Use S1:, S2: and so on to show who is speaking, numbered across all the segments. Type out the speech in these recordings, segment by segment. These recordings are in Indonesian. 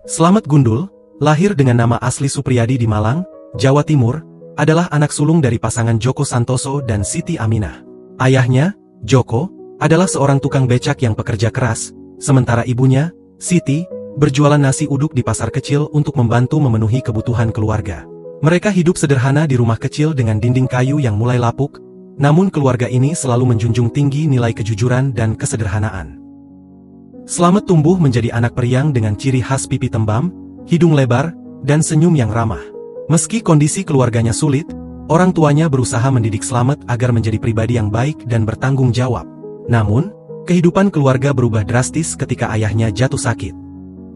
S1: Slamet Gundul, lahir dengan nama asli Supriyadi di Malang, Jawa Timur, adalah anak sulung dari pasangan Joko Santoso dan Siti Aminah. Ayahnya, Joko, adalah seorang tukang becak yang pekerja keras, sementara ibunya, Siti, berjualan nasi uduk di pasar kecil untuk membantu memenuhi kebutuhan keluarga. Mereka hidup sederhana di rumah kecil dengan dinding kayu yang mulai lapuk, namun keluarga ini selalu menjunjung tinggi nilai kejujuran dan kesederhanaan. Slamet tumbuh menjadi anak periang dengan ciri khas pipi tembam, hidung lebar, dan senyum yang ramah. Meski kondisi keluarganya sulit, orang tuanya berusaha mendidik Slamet agar menjadi pribadi yang baik dan bertanggung jawab. Namun, kehidupan keluarga berubah drastis ketika ayahnya jatuh sakit.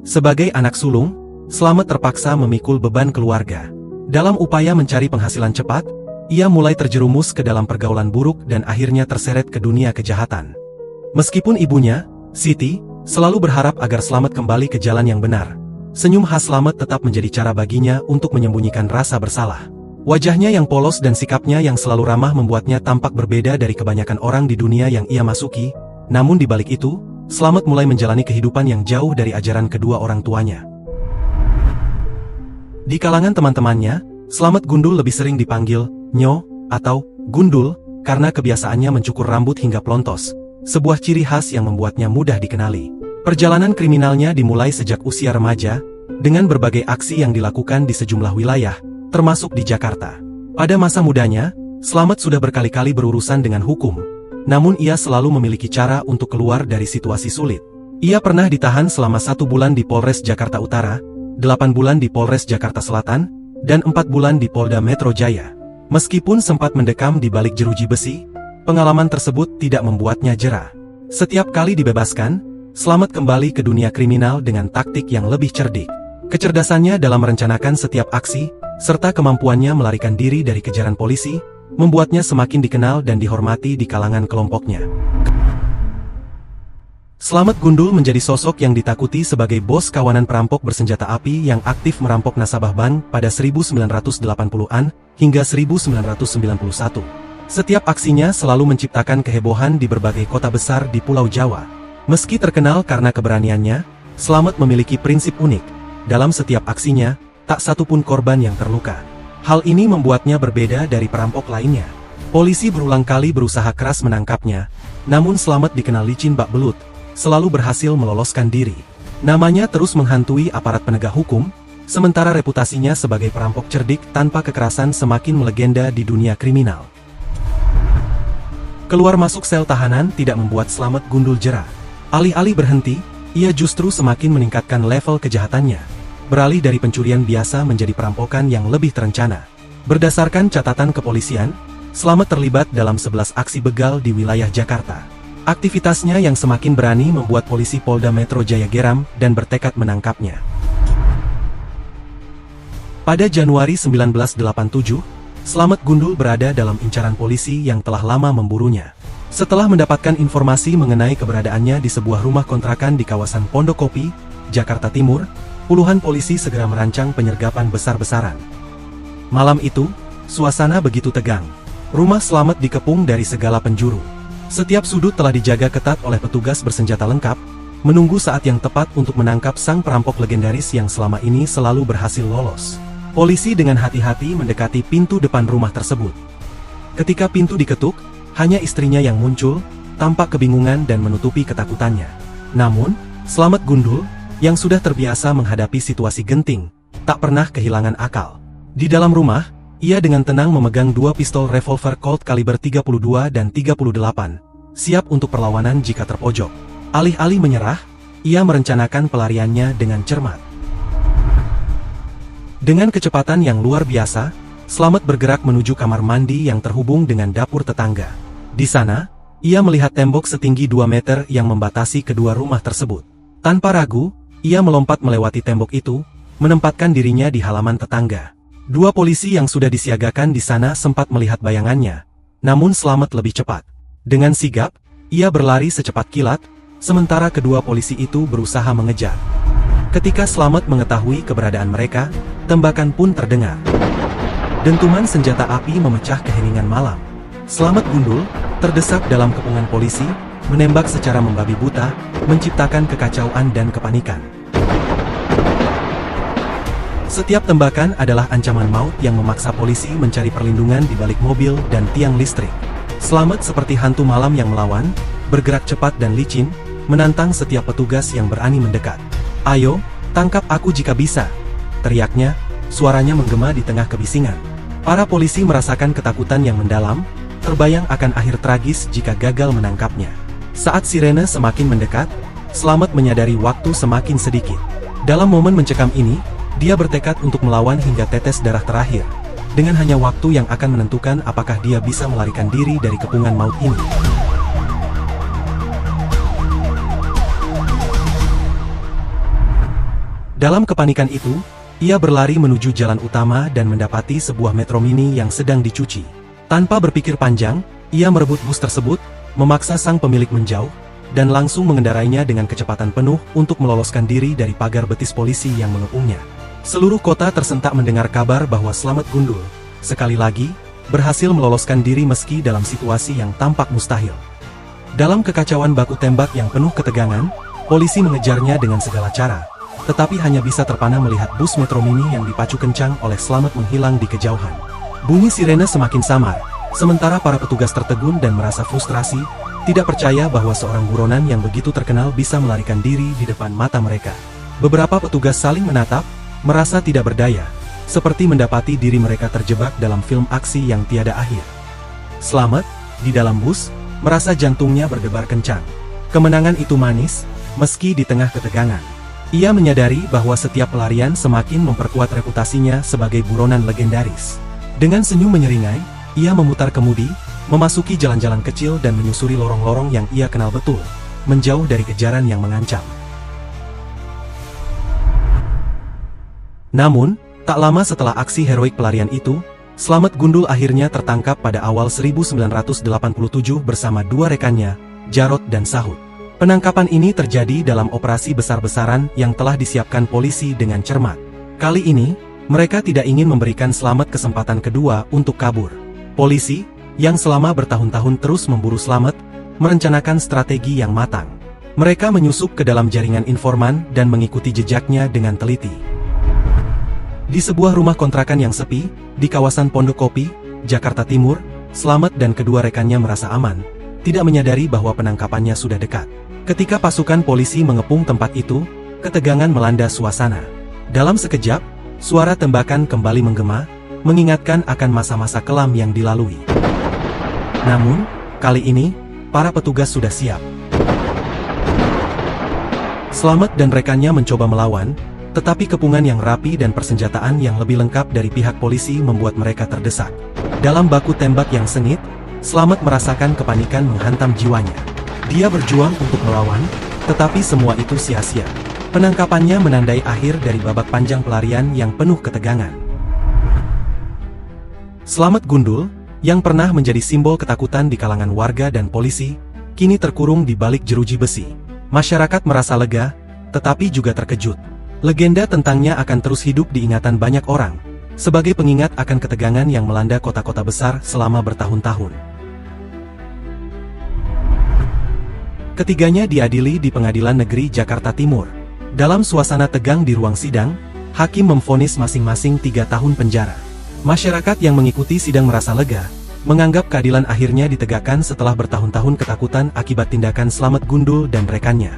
S1: Sebagai anak sulung, Slamet terpaksa memikul beban keluarga. Dalam upaya mencari penghasilan cepat, ia mulai terjerumus ke dalam pergaulan buruk dan akhirnya terseret ke dunia kejahatan. Meskipun ibunya, Siti, selalu berharap agar Slamet kembali ke jalan yang benar, senyum khas Slamet tetap menjadi cara baginya untuk menyembunyikan rasa bersalah. Wajahnya yang polos dan sikapnya yang selalu ramah membuatnya tampak berbeda dari kebanyakan orang di dunia yang ia masuki, namun di balik itu, Slamet mulai menjalani kehidupan yang jauh dari ajaran kedua orang tuanya. Di kalangan teman-temannya, Slamet Gundul lebih sering dipanggil Nyo atau Gundul karena kebiasaannya mencukur rambut hingga plontos, sebuah ciri khas yang membuatnya mudah dikenali. Perjalanan kriminalnya dimulai sejak usia remaja, dengan berbagai aksi yang dilakukan di sejumlah wilayah, termasuk di Jakarta. Pada masa mudanya, Slamet sudah berkali-kali berurusan dengan hukum, namun ia selalu memiliki cara untuk keluar dari situasi sulit. Ia pernah ditahan selama 1 bulan di Polres Jakarta Utara, 8 bulan di Polres Jakarta Selatan, dan 4 bulan di Polda Metro Jaya. Meskipun sempat mendekam di balik jeruji besi, pengalaman tersebut tidak membuatnya jera. Setiap kali dibebaskan, Slamet kembali ke dunia kriminal dengan taktik yang lebih cerdik. Kecerdasannya dalam merencanakan setiap aksi, serta kemampuannya melarikan diri dari kejaran polisi, membuatnya semakin dikenal dan dihormati di kalangan kelompoknya. Slamet Gundul menjadi sosok yang ditakuti sebagai bos kawanan perampok bersenjata api yang aktif merampok nasabah bank pada 1980-an hingga 1991. Setiap aksinya selalu menciptakan kehebohan di berbagai kota besar di Pulau Jawa. Meski terkenal karena keberaniannya, Slamet memiliki prinsip unik. Dalam setiap aksinya, tak satu pun korban yang terluka. Hal ini membuatnya berbeda dari perampok lainnya. Polisi berulang kali berusaha keras menangkapnya, namun Slamet dikenal licin bak belut, selalu berhasil meloloskan diri. Namanya terus menghantui aparat penegak hukum, sementara reputasinya sebagai perampok cerdik tanpa kekerasan semakin melegenda di dunia kriminal. Keluar masuk sel tahanan tidak membuat Slamet Gundul jera. Alih-alih berhenti, ia justru semakin meningkatkan level kejahatannya. Beralih dari pencurian biasa menjadi perampokan yang lebih terencana. Berdasarkan catatan kepolisian, Slamet terlibat dalam 11 aksi begal di wilayah Jakarta. Aktivitasnya yang semakin berani membuat polisi Polda Metro Jaya geram dan bertekad menangkapnya. Pada Januari 1987, Slamet Gundul berada dalam incaran polisi yang telah lama memburunya. Setelah mendapatkan informasi mengenai keberadaannya di sebuah rumah kontrakan di kawasan Pondok Kopi, Jakarta Timur, puluhan polisi segera merancang penyergapan besar-besaran. Malam itu, suasana begitu tegang. Rumah Slamet dikepung dari segala penjuru. Setiap sudut telah dijaga ketat oleh petugas bersenjata lengkap, menunggu saat yang tepat untuk menangkap sang perampok legendaris yang selama ini selalu berhasil lolos. Polisi dengan hati-hati mendekati pintu depan rumah tersebut. Ketika pintu diketuk, hanya istrinya yang muncul, tampak kebingungan dan menutupi ketakutannya. Namun, Slamet Gundul, yang sudah terbiasa menghadapi situasi genting, tak pernah kehilangan akal. Di dalam rumah, ia dengan tenang memegang 2 pistol revolver Colt kaliber 32 dan 38, siap untuk perlawanan jika terpojok. Alih-alih menyerah, ia merencanakan pelariannya dengan cermat. Dengan kecepatan yang luar biasa, Slamet bergerak menuju kamar mandi yang terhubung dengan dapur tetangga. Di sana, ia melihat tembok setinggi 2 meter yang membatasi kedua rumah tersebut. Tanpa ragu, ia melompat melewati tembok itu, menempatkan dirinya di halaman tetangga. 2 polisi yang sudah disiagakan di sana sempat melihat bayangannya, namun Slamet lebih cepat. Dengan sigap, ia berlari secepat kilat, sementara kedua polisi itu berusaha mengejar. Ketika Slamet mengetahui keberadaan mereka, tembakan pun terdengar. Dentuman senjata api memecah keheningan malam. Slamet Gundul, terdesak dalam kepungan polisi, menembak secara membabi buta, menciptakan kekacauan dan kepanikan. Setiap tembakan adalah ancaman maut yang memaksa polisi mencari perlindungan di balik mobil dan tiang listrik. Slamet seperti hantu malam yang melawan, bergerak cepat dan licin, menantang setiap petugas yang berani mendekat. "Ayo, tangkap aku jika bisa!" teriaknya, suaranya menggema di tengah kebisingan. Para polisi merasakan ketakutan yang mendalam, terbayang akan akhir tragis jika gagal menangkapnya. Saat sirene semakin mendekat, Slamet menyadari waktu semakin sedikit. Dalam momen mencekam ini, dia bertekad untuk melawan hingga tetes darah terakhir, dengan hanya waktu yang akan menentukan apakah dia bisa melarikan diri dari kepungan maut ini. Dalam kepanikan itu, ia berlari menuju jalan utama dan mendapati sebuah metro mini yang sedang dicuci. Tanpa berpikir panjang, ia merebut bus tersebut, memaksa sang pemilik menjauh, dan langsung mengendarainya dengan kecepatan penuh untuk meloloskan diri dari pagar betis polisi yang mengepungnya. Seluruh kota tersentak mendengar kabar bahwa Slamet Gundul, sekali lagi, berhasil meloloskan diri meski dalam situasi yang tampak mustahil. Dalam kekacauan baku tembak yang penuh ketegangan, polisi mengejarnya dengan segala cara, tetapi hanya bisa terpana melihat bus metro mini yang dipacu kencang oleh Slamet menghilang di kejauhan. Bunyi sirene semakin samar, sementara para petugas tertegun dan merasa frustrasi, tidak percaya bahwa seorang buronan yang begitu terkenal bisa melarikan diri di depan mata mereka. Beberapa petugas saling menatap, merasa tidak berdaya, seperti mendapati diri mereka terjebak dalam film aksi yang tiada akhir. Slamet, di dalam bus, merasa jantungnya berdebar kencang. Kemenangan itu manis, meski di tengah ketegangan. Ia menyadari bahwa setiap pelarian semakin memperkuat reputasinya sebagai buronan legendaris. Dengan senyum menyeringai, ia memutar kemudi, memasuki jalan-jalan kecil dan menyusuri lorong-lorong yang ia kenal betul, menjauh dari kejaran yang mengancam. Namun, tak lama setelah aksi heroik pelarian itu, Slamet Gundul akhirnya tertangkap pada awal 1987 bersama dua rekannya, Jarot dan Sahut. Penangkapan ini terjadi dalam operasi besar-besaran yang telah disiapkan polisi dengan cermat. Kali ini, mereka tidak ingin memberikan Slamet kesempatan kedua untuk kabur. Polisi, yang selama bertahun-tahun terus memburu Slamet, merencanakan strategi yang matang. Mereka menyusup ke dalam jaringan informan dan mengikuti jejaknya dengan teliti. Di sebuah rumah kontrakan yang sepi, di kawasan Pondok Kopi, Jakarta Timur, Slamet dan kedua rekannya merasa aman, tidak menyadari bahwa penangkapannya sudah dekat. Ketika pasukan polisi mengepung tempat itu, ketegangan melanda suasana. Dalam sekejap, suara tembakan kembali menggema, mengingatkan akan masa-masa kelam yang dilalui. Namun, kali ini, para petugas sudah siap. Slamet dan rekannya mencoba melawan, tetapi kepungan yang rapi dan persenjataan yang lebih lengkap dari pihak polisi membuat mereka terdesak. Dalam baku tembak yang sengit, Slamet merasakan kepanikan menghantam jiwanya. Dia berjuang untuk melawan, tetapi semua itu sia-sia. Penangkapannya menandai akhir dari babak panjang pelarian yang penuh ketegangan. Slamet Gundul, yang pernah menjadi simbol ketakutan di kalangan warga dan polisi, kini terkurung di balik jeruji besi. Masyarakat merasa lega, tetapi juga terkejut. Legenda tentangnya akan terus hidup di ingatan banyak orang, sebagai pengingat akan ketegangan yang melanda kota-kota besar selama bertahun-tahun. Ketiganya diadili di Pengadilan Negeri Jakarta Timur. Dalam suasana tegang di ruang sidang, hakim memvonis masing-masing 3 tahun penjara. Masyarakat yang mengikuti sidang merasa lega, menganggap keadilan akhirnya ditegakkan setelah bertahun-tahun ketakutan akibat tindakan Slamet Gundul dan rekannya.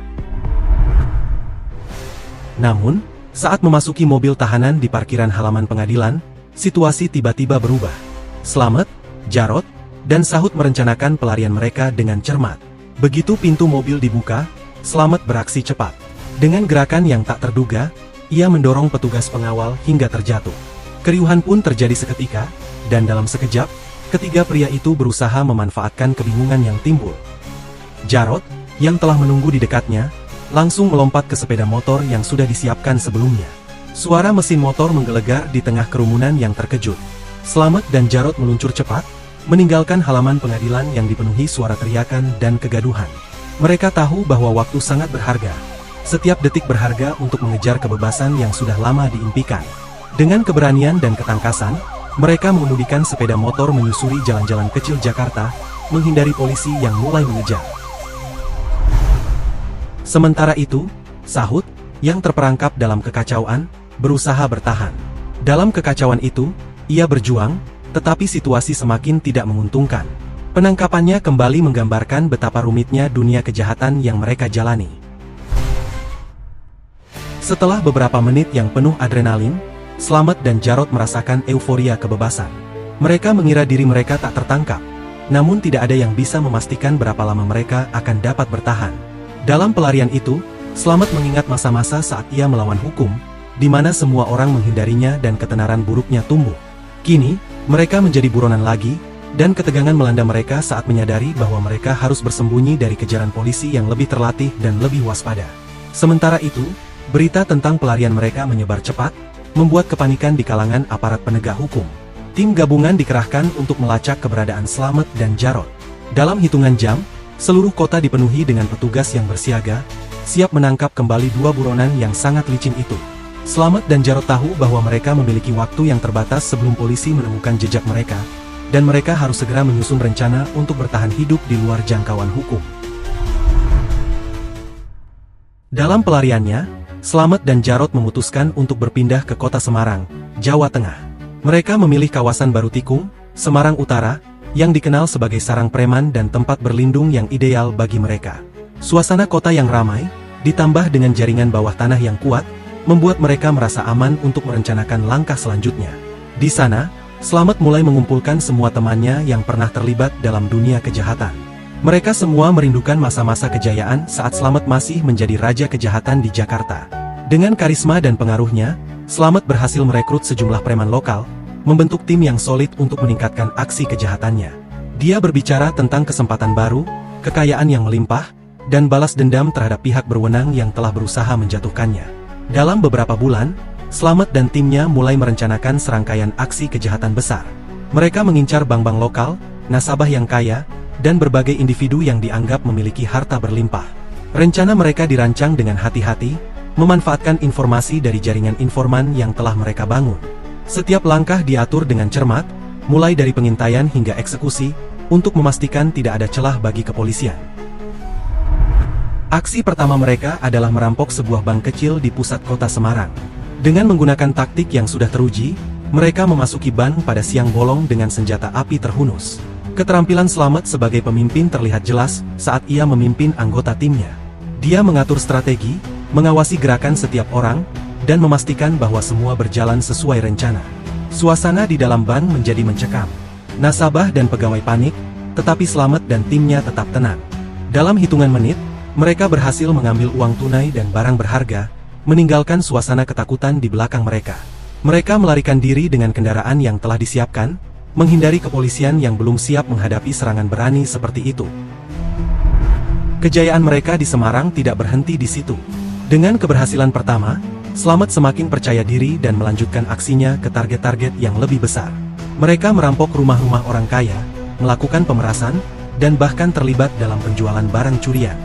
S1: Namun, saat memasuki mobil tahanan di parkiran halaman pengadilan, situasi tiba-tiba berubah. Slamet, Jarot, dan Sahut merencanakan pelarian mereka dengan cermat. Begitu pintu mobil dibuka, Slamet beraksi cepat. Dengan gerakan yang tak terduga, ia mendorong petugas pengawal hingga terjatuh. Keriuhan pun terjadi seketika, dan dalam sekejap, ketiga pria itu berusaha memanfaatkan kebingungan yang timbul. Jarot, yang telah menunggu di dekatnya, langsung melompat ke sepeda motor yang sudah disiapkan sebelumnya. Suara mesin motor menggelegar di tengah kerumunan yang terkejut. Slamet dan Jarot meluncur cepat, meninggalkan halaman pengadilan yang dipenuhi suara teriakan dan kegaduhan. Mereka tahu bahwa waktu sangat berharga. Setiap detik berharga untuk mengejar kebebasan yang sudah lama diimpikan. Dengan keberanian dan ketangkasan, mereka mengemudikan sepeda motor menyusuri jalan-jalan kecil Jakarta, menghindari polisi yang mulai mengejar. Sementara itu, Sahut, yang terperangkap dalam kekacauan, berusaha bertahan. Dalam kekacauan itu, ia berjuang, tetapi situasi semakin tidak menguntungkan. Penangkapannya kembali menggambarkan betapa rumitnya dunia kejahatan yang mereka jalani. Setelah beberapa menit yang penuh adrenalin, Slamet dan Jarod merasakan euforia kebebasan. Mereka mengira diri mereka tak tertangkap, namun tidak ada yang bisa memastikan berapa lama mereka akan dapat bertahan. Dalam pelarian itu, Slamet mengingat masa-masa saat ia melawan hukum, di mana semua orang menghindarinya dan ketenaran buruknya tumbuh. Kini, mereka menjadi buronan lagi, dan ketegangan melanda mereka saat menyadari bahwa mereka harus bersembunyi dari kejaran polisi yang lebih terlatih dan lebih waspada. Sementara itu, berita tentang pelarian mereka menyebar cepat, membuat kepanikan di kalangan aparat penegak hukum. Tim gabungan dikerahkan untuk melacak keberadaan Slamet dan Jarod. Dalam hitungan jam, seluruh kota dipenuhi dengan petugas yang bersiaga, siap menangkap kembali dua buronan yang sangat licin itu. Slamet dan Jarod tahu bahwa mereka memiliki waktu yang terbatas sebelum polisi menemukan jejak mereka, dan mereka harus segera menyusun rencana untuk bertahan hidup di luar jangkauan hukum. Dalam pelariannya, Slamet dan Jarod memutuskan untuk berpindah ke kota Semarang, Jawa Tengah. Mereka memilih kawasan Baru Tikung, Semarang Utara, yang dikenal sebagai sarang preman dan tempat berlindung yang ideal bagi mereka. Suasana kota yang ramai, ditambah dengan jaringan bawah tanah yang kuat, membuat mereka merasa aman untuk merencanakan langkah selanjutnya. Di sana, Slamet mulai mengumpulkan semua temannya yang pernah terlibat dalam dunia kejahatan. Mereka semua merindukan masa-masa kejayaan saat Slamet masih menjadi raja kejahatan di Jakarta. Dengan karisma dan pengaruhnya, Slamet berhasil merekrut sejumlah preman lokal, membentuk tim yang solid untuk meningkatkan aksi kejahatannya. Dia berbicara tentang kesempatan baru, kekayaan yang melimpah, dan balas dendam terhadap pihak berwenang yang telah berusaha menjatuhkannya. Dalam beberapa bulan, Slamet dan timnya mulai merencanakan serangkaian aksi kejahatan besar. Mereka mengincar bank-bank lokal, nasabah yang kaya, dan berbagai individu yang dianggap memiliki harta berlimpah. Rencana mereka dirancang dengan hati-hati, memanfaatkan informasi dari jaringan informan yang telah mereka bangun. Setiap langkah diatur dengan cermat, mulai dari pengintaian hingga eksekusi, untuk memastikan tidak ada celah bagi kepolisian. Aksi pertama mereka adalah merampok sebuah bank kecil di pusat kota Semarang. Dengan menggunakan taktik yang sudah teruji, mereka memasuki bank pada siang bolong dengan senjata api terhunus. Keterampilan Slamet sebagai pemimpin terlihat jelas saat ia memimpin anggota timnya. Dia mengatur strategi, mengawasi gerakan setiap orang, dan memastikan bahwa semua berjalan sesuai rencana. Suasana di dalam bank menjadi mencekam. Nasabah dan pegawai panik, tetapi Slamet dan timnya tetap tenang. Dalam hitungan menit, mereka berhasil mengambil uang tunai dan barang berharga, meninggalkan suasana ketakutan di belakang mereka. Mereka melarikan diri dengan kendaraan yang telah disiapkan, menghindari kepolisian yang belum siap menghadapi serangan berani seperti itu. Kejayaan mereka di Semarang tidak berhenti di situ. Dengan keberhasilan pertama, Slamet semakin percaya diri dan melanjutkan aksinya ke target-target yang lebih besar. Mereka merampok rumah-rumah orang kaya, melakukan pemerasan, dan bahkan terlibat dalam penjualan barang curian.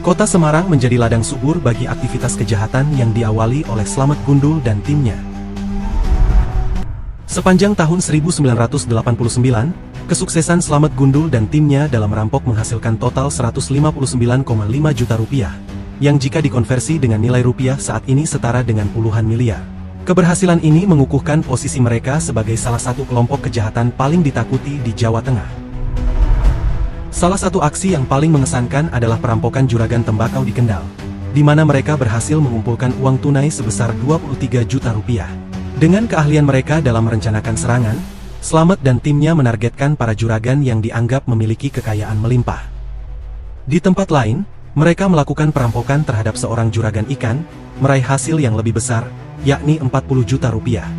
S1: Kota Semarang menjadi ladang subur bagi aktivitas kejahatan yang diawali oleh Slamet Gundul dan timnya. Sepanjang tahun 1989, kesuksesan Slamet Gundul dan timnya dalam merampok menghasilkan total 159,5 juta rupiah, yang jika dikonversi dengan nilai rupiah saat ini setara dengan puluhan miliar. Keberhasilan ini mengukuhkan posisi mereka sebagai salah satu kelompok kejahatan paling ditakuti di Jawa Tengah. Salah satu aksi yang paling mengesankan adalah perampokan juragan tembakau di Kendal, di mana mereka berhasil mengumpulkan uang tunai sebesar 23 juta rupiah. Dengan keahlian mereka dalam merencanakan serangan, Slamet dan timnya menargetkan para juragan yang dianggap memiliki kekayaan melimpah. Di tempat lain, mereka melakukan perampokan terhadap seorang juragan ikan, meraih hasil yang lebih besar, yakni 40 juta rupiah.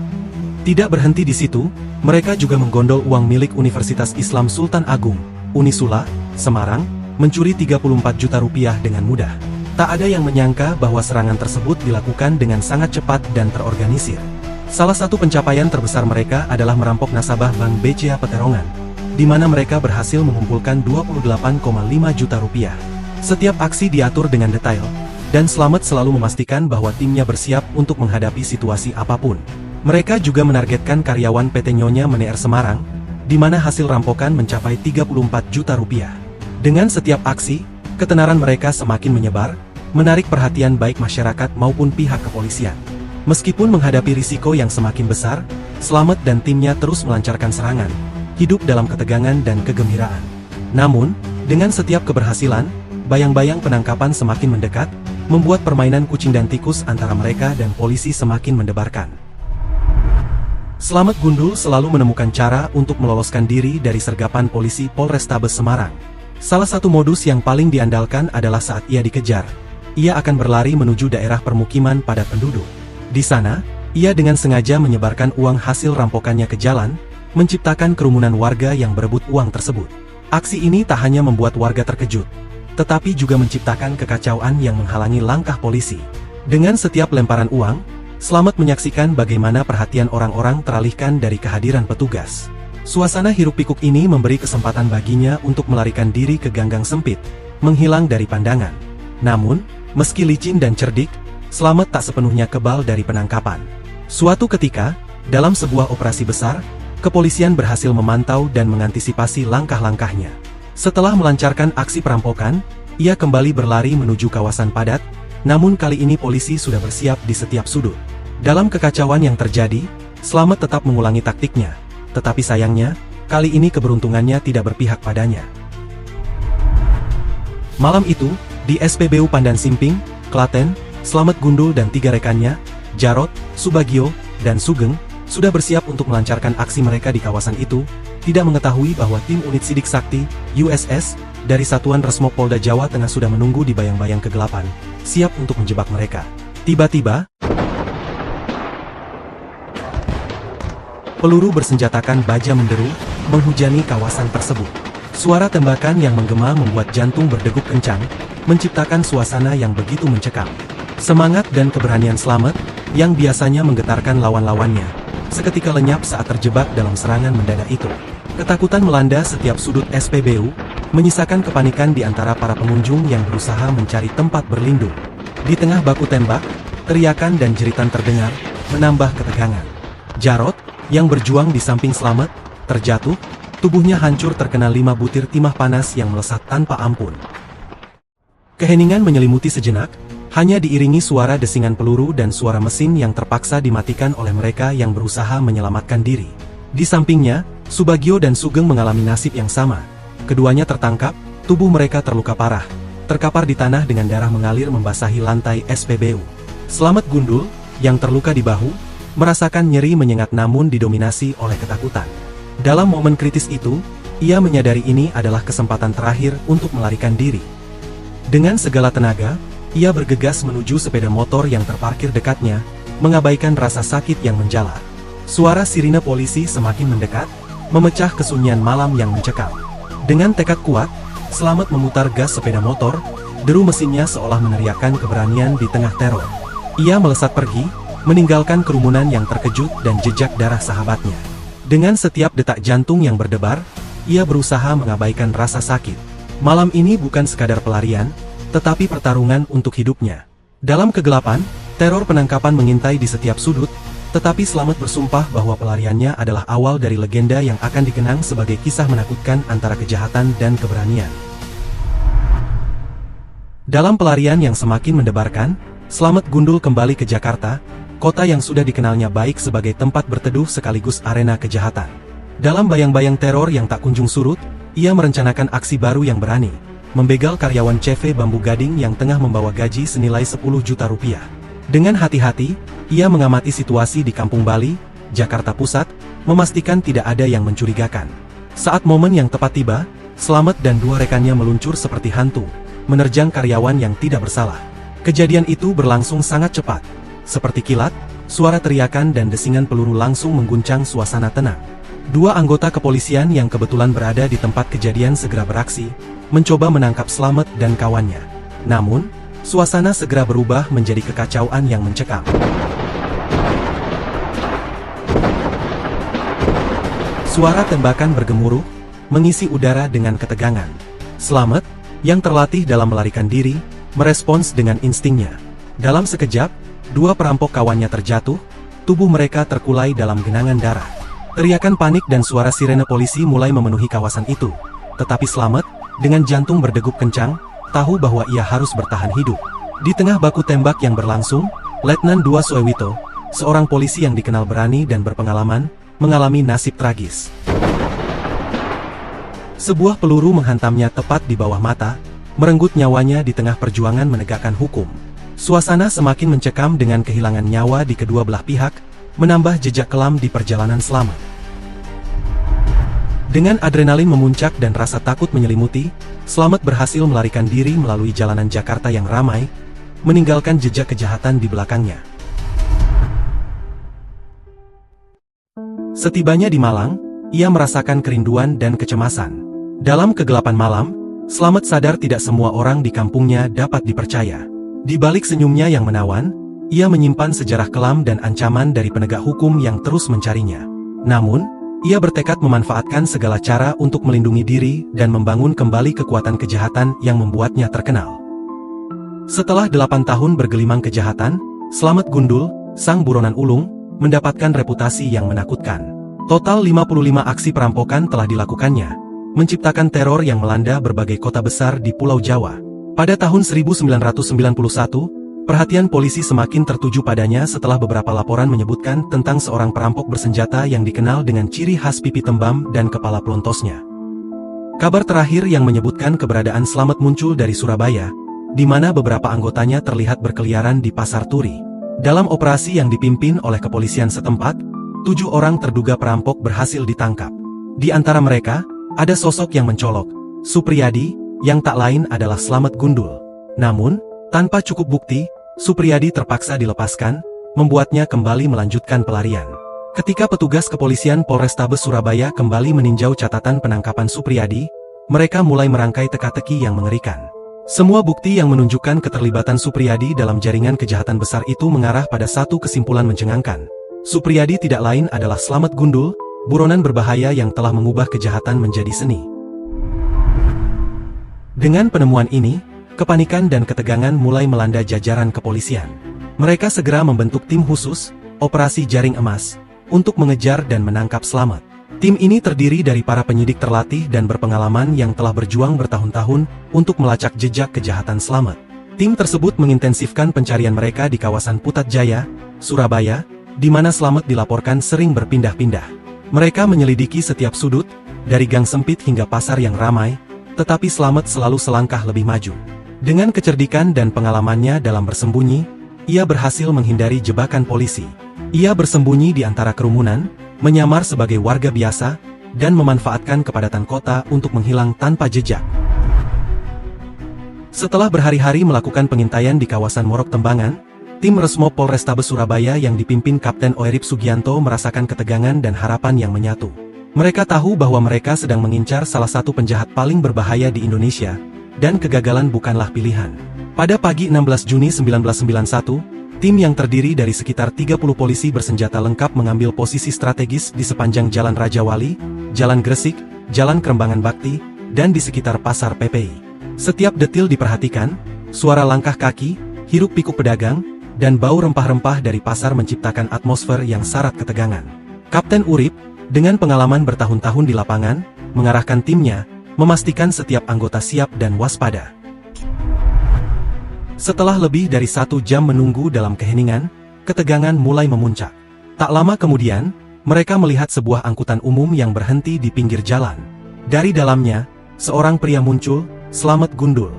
S1: Tidak berhenti di situ, mereka juga menggondol uang milik Universitas Islam Sultan Agung, Unisula, Semarang, mencuri 34 juta rupiah dengan mudah. Tak ada yang menyangka bahwa serangan tersebut dilakukan dengan sangat cepat dan terorganisir. Salah satu pencapaian terbesar mereka adalah merampok nasabah Bank BCA Peterongan, di mana mereka berhasil mengumpulkan 28,5 juta rupiah. Setiap aksi diatur dengan detail, dan Slamet selalu memastikan bahwa timnya bersiap untuk menghadapi situasi apapun. Mereka juga menargetkan karyawan PT Nyonya Meneer Semarang, di mana hasil rampokan mencapai 34 juta rupiah. Dengan setiap aksi, ketenaran mereka semakin menyebar, menarik perhatian baik masyarakat maupun pihak kepolisian. Meskipun menghadapi risiko yang semakin besar, Slamet dan timnya terus melancarkan serangan, hidup dalam ketegangan dan kegembiraan. Namun, dengan setiap keberhasilan, bayang-bayang penangkapan semakin mendekat, membuat permainan kucing dan tikus antara mereka dan polisi semakin mendebarkan. Slamet Gundul selalu menemukan cara untuk meloloskan diri dari sergapan polisi Polrestabes Semarang. Salah satu modus yang paling diandalkan adalah saat ia dikejar, ia akan berlari menuju daerah permukiman padat penduduk. Di sana, ia dengan sengaja menyebarkan uang hasil rampokannya ke jalan, menciptakan kerumunan warga yang berebut uang tersebut. Aksi ini tak hanya membuat warga terkejut, tetapi juga menciptakan kekacauan yang menghalangi langkah polisi. Dengan setiap lemparan uang, Slamet menyaksikan bagaimana perhatian orang-orang teralihkan dari kehadiran petugas. Suasana hiruk-pikuk ini memberi kesempatan baginya untuk melarikan diri ke ganggang sempit, menghilang dari pandangan. Namun, meski licin dan cerdik, Slamet tak sepenuhnya kebal dari penangkapan. Suatu ketika, dalam sebuah operasi besar, kepolisian berhasil memantau dan mengantisipasi langkah-langkahnya. Setelah melancarkan aksi perampokan, ia kembali berlari menuju kawasan padat, namun kali ini polisi sudah bersiap di setiap sudut. Dalam kekacauan yang terjadi, Slamet tetap mengulangi taktiknya, tetapi sayangnya, kali ini keberuntungannya tidak berpihak padanya. Malam itu, di SPBU Pandan Simping, Klaten, Slamet Gundul dan 3 rekannya, Jarot, Subagio, dan Sugeng, sudah bersiap untuk melancarkan aksi mereka di kawasan itu, tidak mengetahui bahwa tim unit Sidik Sakti, USS, dari Satuan Resmo Polda Jawa Tengah sudah menunggu di bayang-bayang kegelapan, siap untuk menjebak mereka. Tiba-tiba, peluru bersenjatakan baja menderu, menghujani kawasan tersebut. Suara tembakan yang menggema membuat jantung berdegup kencang, menciptakan suasana yang begitu mencekam. Semangat dan keberanian Slamet, yang biasanya menggetarkan lawan-lawannya, seketika lenyap saat terjebak dalam serangan mendadak itu. Ketakutan melanda setiap sudut SPBU, menyisakan kepanikan di antara para pengunjung yang berusaha mencari tempat berlindung. Di tengah baku tembak, teriakan dan jeritan terdengar, menambah ketegangan. Jarot, yang berjuang di samping Slamet, terjatuh, tubuhnya hancur terkena 5 butir timah panas yang melesat tanpa ampun. Keheningan menyelimuti sejenak, hanya diiringi suara desingan peluru dan suara mesin yang terpaksa dimatikan oleh mereka yang berusaha menyelamatkan diri. Di sampingnya, Subagio dan Sugeng mengalami nasib yang sama. Keduanya tertangkap, tubuh mereka terluka parah, terkapar di tanah dengan darah mengalir membasahi lantai SPBU. Slamet Gundul, yang terluka di bahu, merasakan nyeri menyengat namun didominasi oleh ketakutan. Dalam momen kritis itu, ia menyadari ini adalah kesempatan terakhir untuk melarikan diri. Dengan segala tenaga, ia bergegas menuju sepeda motor yang terparkir dekatnya, mengabaikan rasa sakit yang menjala. Suara sirine polisi semakin mendekat, memecah kesunyian malam yang mencekam. Dengan tekad kuat, Slamet memutar gas sepeda motor, deru mesinnya seolah meneriakkan keberanian di tengah teror. Ia melesat pergi, meninggalkan kerumunan yang terkejut dan jejak darah sahabatnya. Dengan setiap detak jantung yang berdebar, ia berusaha mengabaikan rasa sakit. Malam ini bukan sekadar pelarian, tetapi pertarungan untuk hidupnya. Dalam kegelapan, teror penangkapan mengintai di setiap sudut, tetapi Slamet bersumpah bahwa pelariannya adalah awal dari legenda yang akan dikenang sebagai kisah menakutkan antara kejahatan dan keberanian. Dalam pelarian yang semakin mendebarkan, Slamet Gundul kembali ke Jakarta, kota yang sudah dikenalnya baik sebagai tempat berteduh sekaligus arena kejahatan. Dalam bayang-bayang teror yang tak kunjung surut, ia merencanakan aksi baru yang berani, membegal karyawan CV Bambu Gading yang tengah membawa gaji senilai 10 juta rupiah. Dengan hati-hati, ia mengamati situasi di Kampung Bali, Jakarta Pusat, memastikan tidak ada yang mencurigakan. Saat momen yang tepat tiba, Slamet dan 2 rekannya meluncur seperti hantu, menerjang karyawan yang tidak bersalah. Kejadian itu berlangsung sangat cepat. Seperti kilat, suara teriakan dan desingan peluru langsung mengguncang suasana tenang. 2 anggota kepolisian yang kebetulan berada di tempat kejadian segera beraksi, mencoba menangkap Slamet dan kawannya. Namun, suasana segera berubah menjadi kekacauan yang mencekam. Suara tembakan bergemuruh, mengisi udara dengan ketegangan. Slamet, yang terlatih dalam melarikan diri, merespons dengan instingnya. Dalam sekejap, 2 perampok kawannya terjatuh, tubuh mereka terkulai dalam genangan darah. Teriakan panik dan suara sirene polisi mulai memenuhi kawasan itu. Tetapi Slamet, dengan jantung berdegup kencang, tahu bahwa ia harus bertahan hidup. Di tengah baku tembak yang berlangsung, Letnan II Soewito, seorang polisi yang dikenal berani dan berpengalaman, mengalami nasib tragis. Sebuah peluru menghantamnya tepat di bawah mata, merenggut nyawanya di tengah perjuangan menegakkan hukum. Suasana semakin mencekam dengan kehilangan nyawa di kedua belah pihak, menambah jejak kelam di perjalanan selamat. Dengan adrenalin memuncak dan rasa takut menyelimuti, Slamet berhasil melarikan diri melalui jalanan Jakarta yang ramai, meninggalkan jejak kejahatan di belakangnya. Setibanya di Malang, ia merasakan kerinduan dan kecemasan. Dalam kegelapan malam, Slamet sadar tidak semua orang di kampungnya dapat dipercaya. Di balik senyumnya yang menawan, ia menyimpan sejarah kelam dan ancaman dari penegak hukum yang terus mencarinya. Namun, ia bertekad memanfaatkan segala cara untuk melindungi diri dan membangun kembali kekuatan kejahatan yang membuatnya terkenal. Setelah 8 tahun bergelimang kejahatan, Slamet Gundul, sang buronan ulung, mendapatkan reputasi yang menakutkan. Total 55 aksi perampokan telah dilakukannya, menciptakan teror yang melanda berbagai kota besar di Pulau Jawa. Pada tahun 1991, perhatian polisi semakin tertuju padanya setelah beberapa laporan menyebutkan tentang seorang perampok bersenjata yang dikenal dengan ciri khas pipi tembam dan kepala pelontosnya. Kabar terakhir yang menyebutkan keberadaan Slamet muncul dari Surabaya, di mana beberapa anggotanya terlihat berkeliaran di Pasar Turi. Dalam operasi yang dipimpin oleh kepolisian setempat, 7 orang terduga perampok berhasil ditangkap. Di antara mereka, ada sosok yang mencolok, Supriyadi, yang tak lain adalah Slamet Gundul. Namun, tanpa cukup bukti, Supriyadi terpaksa dilepaskan, membuatnya kembali melanjutkan pelarian. Ketika petugas kepolisian Polrestabes Surabaya kembali meninjau catatan penangkapan Supriyadi, mereka mulai merangkai teka-teki yang mengerikan. Semua bukti yang menunjukkan keterlibatan Supriyadi dalam jaringan kejahatan besar itu mengarah pada satu kesimpulan mencengangkan. Supriyadi tidak lain adalah Slamet Gundul, buronan berbahaya yang telah mengubah kejahatan menjadi seni. Dengan penemuan ini, kepanikan dan ketegangan mulai melanda jajaran kepolisian. Mereka segera membentuk tim khusus, Operasi Jaring Emas, untuk mengejar dan menangkap Slamet. Tim ini terdiri dari para penyidik terlatih dan berpengalaman yang telah berjuang bertahun-tahun untuk melacak jejak kejahatan Slamet. Tim tersebut mengintensifkan pencarian mereka di kawasan Putat Jaya, Surabaya, di mana Slamet dilaporkan sering berpindah-pindah. Mereka menyelidiki setiap sudut, dari gang sempit hingga pasar yang ramai, tetapi Slamet selalu selangkah lebih maju. Dengan kecerdikan dan pengalamannya dalam bersembunyi, ia berhasil menghindari jebakan polisi. Ia bersembunyi di antara kerumunan, menyamar sebagai warga biasa, dan memanfaatkan kepadatan kota untuk menghilang tanpa jejak. Setelah berhari-hari melakukan pengintaian di kawasan Morok Tembangan, tim Resmob Polrestabes Surabaya yang dipimpin Kapten Oerip Sugianto merasakan ketegangan dan harapan yang menyatu. Mereka tahu bahwa mereka sedang mengincar salah satu penjahat paling berbahaya di Indonesia, dan kegagalan bukanlah pilihan. Pada pagi 16 Juni 1991, tim yang terdiri dari sekitar 30 polisi bersenjata lengkap mengambil posisi strategis di sepanjang Jalan Raja Wali, Jalan Gresik, Jalan Kerembangan Bakti, dan di sekitar Pasar PPI. Setiap detil diperhatikan, suara langkah kaki, hiruk-pikuk pedagang, dan bau rempah-rempah dari pasar menciptakan atmosfer yang syarat ketegangan. Kapten Urip, dengan pengalaman bertahun-tahun di lapangan, mengarahkan timnya, memastikan setiap anggota siap dan waspada. Setelah lebih dari 1 jam menunggu dalam keheningan, ketegangan mulai memuncak. Tak lama kemudian, mereka melihat sebuah angkutan umum yang berhenti di pinggir jalan. Dari dalamnya, seorang pria muncul, Slamet Gundul.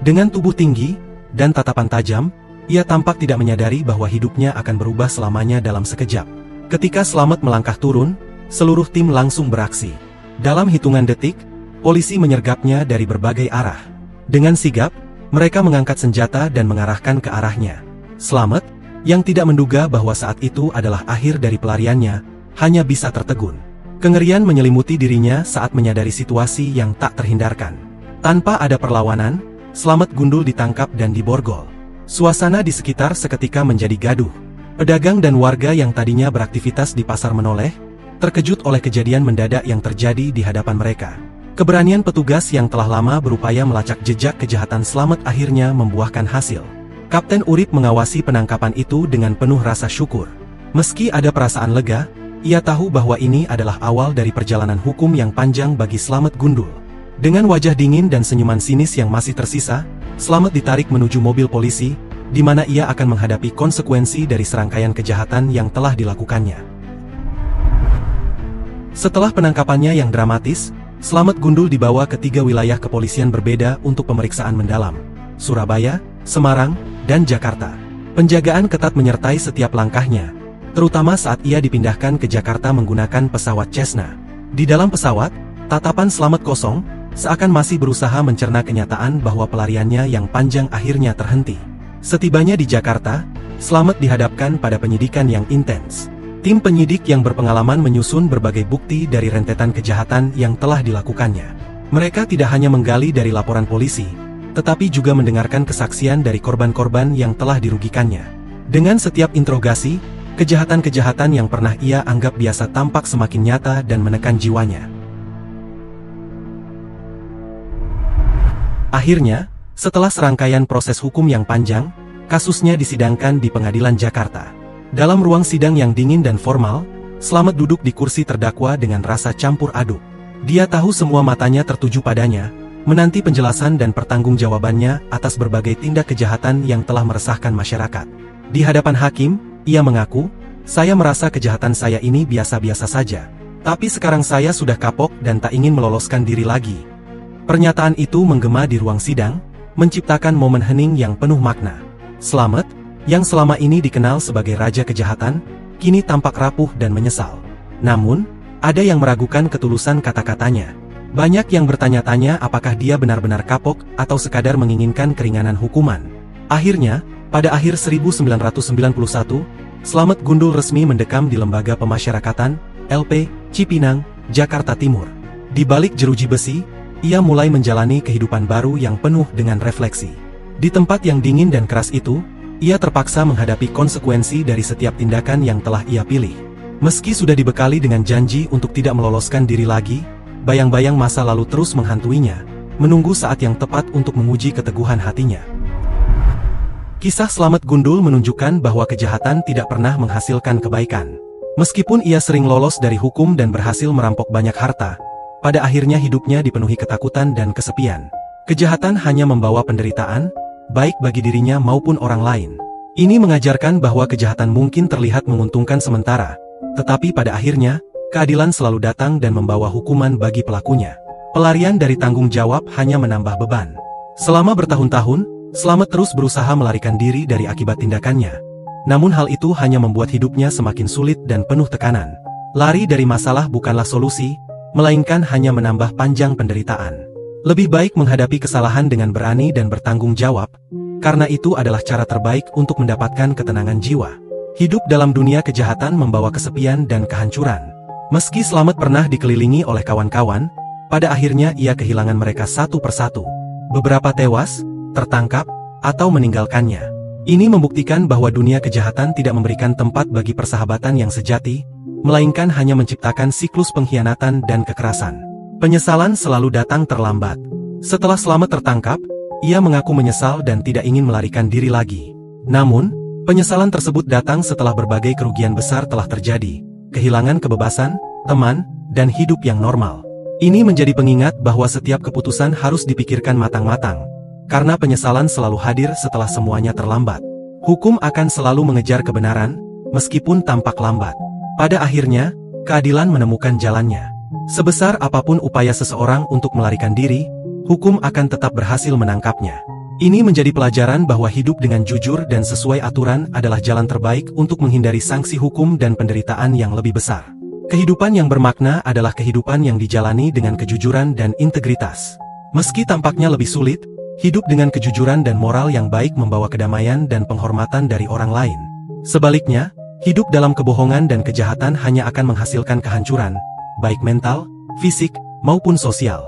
S1: Dengan tubuh tinggi dan tatapan tajam, ia tampak tidak menyadari bahwa hidupnya akan berubah selamanya dalam sekejap. Ketika Slamet melangkah turun, seluruh tim langsung beraksi. Dalam hitungan detik, polisi menyergapnya dari berbagai arah. Dengan sigap, mereka mengangkat senjata dan mengarahkan ke arahnya. Slamet, yang tidak menduga bahwa saat itu adalah akhir dari pelariannya, hanya bisa tertegun. Kengerian menyelimuti dirinya saat menyadari situasi yang tak terhindarkan. Tanpa ada perlawanan, Slamet Gundul ditangkap dan diborgol. Suasana di sekitar seketika menjadi gaduh. Pedagang dan warga yang tadinya beraktivitas di pasar menoleh, terkejut oleh kejadian mendadak yang terjadi di hadapan mereka. Keberanian petugas yang telah lama berupaya melacak jejak kejahatan Slamet akhirnya membuahkan hasil. Kapten Urip mengawasi penangkapan itu dengan penuh rasa syukur. Meski ada perasaan lega, ia tahu bahwa ini adalah awal dari perjalanan hukum yang panjang bagi Slamet Gundul. Dengan wajah dingin dan senyuman sinis yang masih tersisa, Slamet ditarik menuju mobil polisi, di mana ia akan menghadapi konsekuensi dari serangkaian kejahatan yang telah dilakukannya. Setelah penangkapannya yang dramatis, Slamet Gundul dibawa ke 3 wilayah kepolisian berbeda untuk pemeriksaan mendalam: Surabaya, Semarang, dan Jakarta. Penjagaan ketat menyertai setiap langkahnya, terutama saat ia dipindahkan ke Jakarta menggunakan pesawat Cessna. Di dalam pesawat, tatapan Slamet kosong, seakan masih berusaha mencerna kenyataan bahwa pelariannya yang panjang akhirnya terhenti. Setibanya di Jakarta, Slamet dihadapkan pada penyidikan yang intens. Tim penyidik yang berpengalaman menyusun berbagai bukti dari rentetan kejahatan yang telah dilakukannya. Mereka tidak hanya menggali dari laporan polisi, tetapi juga mendengarkan kesaksian dari korban-korban yang telah dirugikannya. Dengan setiap interogasi, kejahatan-kejahatan yang pernah ia anggap biasa tampak semakin nyata dan menekan jiwanya. Akhirnya, setelah serangkaian proses hukum yang panjang, kasusnya disidangkan di Pengadilan Jakarta. Dalam ruang sidang yang dingin dan formal, Slamet duduk di kursi terdakwa dengan rasa campur aduk. Dia tahu semua matanya tertuju padanya, menanti penjelasan dan pertanggungjawabannya atas berbagai tindak kejahatan yang telah meresahkan masyarakat. Di hadapan hakim, ia mengaku, "Saya merasa kejahatan saya ini biasa-biasa saja. Tapi sekarang saya sudah kapok dan tak ingin meloloskan diri lagi." Pernyataan itu menggema di ruang sidang, menciptakan momen hening yang penuh makna. Slamet, yang selama ini dikenal sebagai raja kejahatan, kini tampak rapuh dan menyesal. Namun, ada yang meragukan ketulusan kata-katanya. Banyak yang bertanya-tanya apakah dia benar-benar kapok atau sekadar menginginkan keringanan hukuman. Akhirnya, pada akhir 1991, Slamet Gundul resmi mendekam di Lembaga Pemasyarakatan, LP, Cipinang, Jakarta Timur. Di balik jeruji besi, ia mulai menjalani kehidupan baru yang penuh dengan refleksi. Di tempat yang dingin dan keras itu, ia terpaksa menghadapi konsekuensi dari setiap tindakan yang telah ia pilih. Meski sudah dibekali dengan janji untuk tidak meloloskan diri lagi, bayang-bayang masa lalu terus menghantuinya, menunggu saat yang tepat untuk menguji keteguhan hatinya. Kisah Slamet Gundul menunjukkan bahwa kejahatan tidak pernah menghasilkan kebaikan. Meskipun ia sering lolos dari hukum dan berhasil merampok banyak harta, pada akhirnya hidupnya dipenuhi ketakutan dan kesepian. Kejahatan hanya membawa penderitaan, baik bagi dirinya maupun orang lain. Ini mengajarkan bahwa kejahatan mungkin terlihat menguntungkan sementara, tetapi pada akhirnya, keadilan selalu datang dan membawa hukuman bagi pelakunya. Pelarian dari tanggung jawab hanya menambah beban. Selama bertahun-tahun, Slamet terus berusaha melarikan diri dari akibat tindakannya. Namun hal itu hanya membuat hidupnya semakin sulit dan penuh tekanan. Lari dari masalah bukanlah solusi, melainkan hanya menambah panjang penderitaan. Lebih baik menghadapi kesalahan dengan berani dan bertanggung jawab, karena itu adalah cara terbaik untuk mendapatkan ketenangan jiwa. Hidup dalam dunia kejahatan membawa kesepian dan kehancuran. Meski Slamet pernah dikelilingi oleh kawan-kawan, pada akhirnya ia kehilangan mereka satu persatu. Beberapa tewas, tertangkap, atau meninggalkannya. Ini membuktikan bahwa dunia kejahatan tidak memberikan tempat bagi persahabatan yang sejati, melainkan hanya menciptakan siklus pengkhianatan dan kekerasan. Penyesalan selalu datang terlambat. Setelah Slamet tertangkap, ia mengaku menyesal dan tidak ingin melarikan diri lagi. Namun, penyesalan tersebut datang setelah berbagai kerugian besar telah terjadi, kehilangan kebebasan, teman, dan hidup yang normal. Ini menjadi pengingat bahwa setiap keputusan harus dipikirkan matang-matang, karena penyesalan selalu hadir setelah semuanya terlambat. Hukum akan selalu mengejar kebenaran, meskipun tampak lambat. Pada akhirnya, keadilan menemukan jalannya. Sebesar apapun upaya seseorang untuk melarikan diri, hukum akan tetap berhasil menangkapnya. Ini menjadi pelajaran bahwa hidup dengan jujur dan sesuai aturan adalah jalan terbaik untuk menghindari sanksi hukum dan penderitaan yang lebih besar. Kehidupan yang bermakna adalah kehidupan yang dijalani dengan kejujuran dan integritas. Meski tampaknya lebih sulit, hidup dengan kejujuran dan moral yang baik membawa kedamaian dan penghormatan dari orang lain. Sebaliknya, hidup dalam kebohongan dan kejahatan hanya akan menghasilkan kehancuran, baik mental, fisik, maupun sosial.